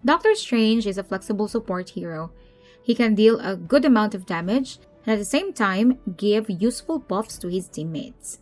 Doctor Strange is a flexible support hero. He can deal a good amount of damage and at the same time give useful buffs to his teammates.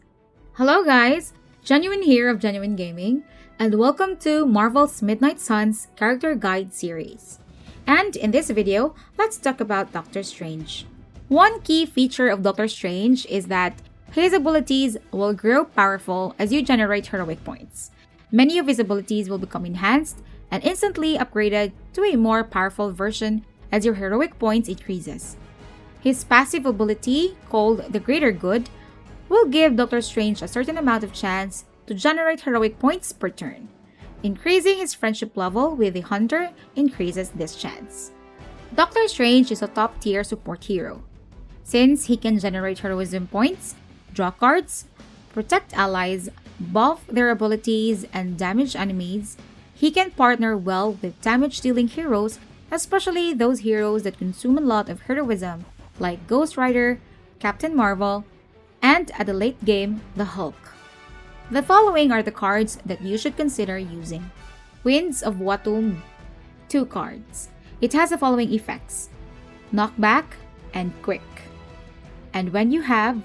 Hello guys, Genuine here of Genuine Gaming, and welcome to Marvel's Midnight Suns Character Guide series. And in this video, let's talk about Doctor Strange. One key feature of Doctor Strange is that his abilities will grow powerful as you generate heroic points. Many of his abilities will become enhanced and instantly upgraded to a more powerful version as your heroic points increases. His passive ability, called the Greater Good, will give Doctor Strange a certain amount of chance to generate heroic points per turn. Increasing his friendship level with the Hunter increases this chance. Doctor Strange is a top-tier support hero. Since he can generate heroism points, draw cards, protect allies, buff their abilities, and damage enemies, he can partner well with damage-dealing heroes, especially those heroes that consume a lot of heroism, like Ghost Rider, Captain Marvel, and at the late game, the Hulk. The following are the cards that you should consider using. Winds of Watum, 2 cards. It has the following effects: Knockback and Quick. And when you have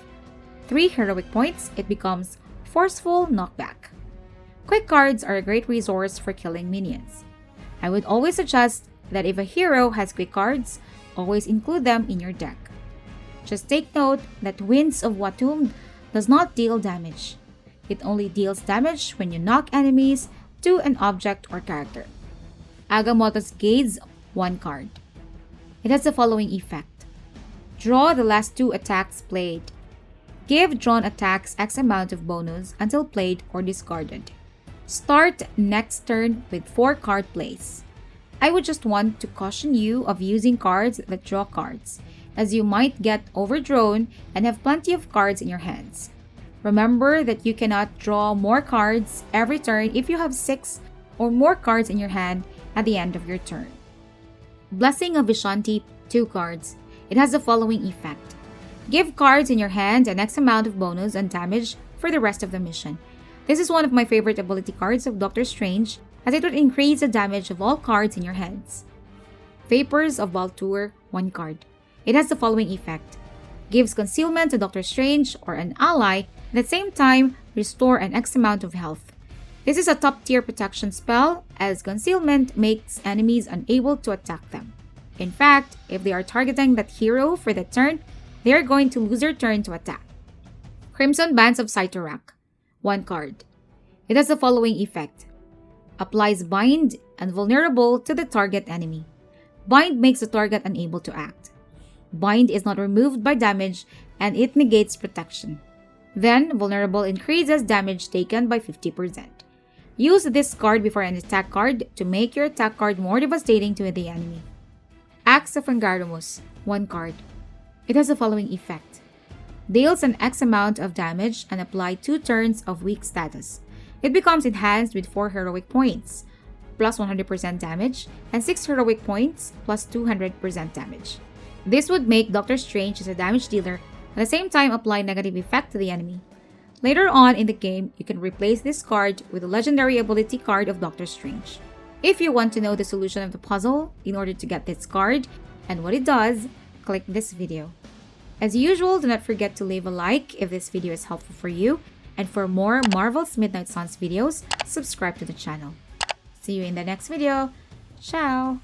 3 heroic points, it becomes Forceful Knockback. Quick cards are a great resource for killing minions. I would always suggest that if a hero has quick cards, always include them in your deck. Just take note that Winds of Watum does not deal damage. It only deals damage when you knock enemies to an object or character. Agamotto's Gaze, 1 card. It has the following effect: draw the last 2 attacks played. Give drawn attacks X amount of bonus until played or discarded. Start next turn with 4 card plays. I would just want to caution you of using cards that draw cards, as you might get overdrawn and have plenty of cards in your hands. Remember that you cannot draw more cards every turn if you have 6 or more cards in your hand at the end of your turn. Blessing of Vishanti, 2 cards. It has the following effect: give cards in your hand an X amount of bonus and damage for the rest of the mission. This is one of my favorite ability cards of Doctor Strange, as it would increase the damage of all cards in your hands. Vapors of Baltur, 1 card. It has the following effect: gives concealment to Doctor Strange or an ally, and at the same time restore an X amount of health. This is a top tier protection spell, as concealment makes enemies unable to attack them. In fact, if they are targeting that hero for that turn, they are going to lose their turn to attack. Crimson Bands of Cyttorak, 1 card. It has the following effect: applies bind and vulnerable to the target enemy. Bind makes the target unable to act. Bind is not removed by damage and it negates protection. Then, vulnerable increases damage taken by 50%. Use this card before an attack card to make your attack card more devastating to the enemy. Axe of Angaromus, 1 card. It has the following effect: deals an X amount of damage and apply 2 turns of weak status. It becomes enhanced with 4 heroic points, plus 100% damage, and 6 heroic points, plus 200% damage. This would make Doctor Strange as a damage dealer, at the same time apply negative effect to the enemy. Later on in the game, you can replace this card with a legendary ability card of Doctor Strange. If you want to know the solution of the puzzle in order to get this card and what it does, click this video. As usual, do not forget to leave a like if this video is helpful for you, and for more Marvel's Midnight Suns videos, subscribe to the channel. See you in the next video. Ciao!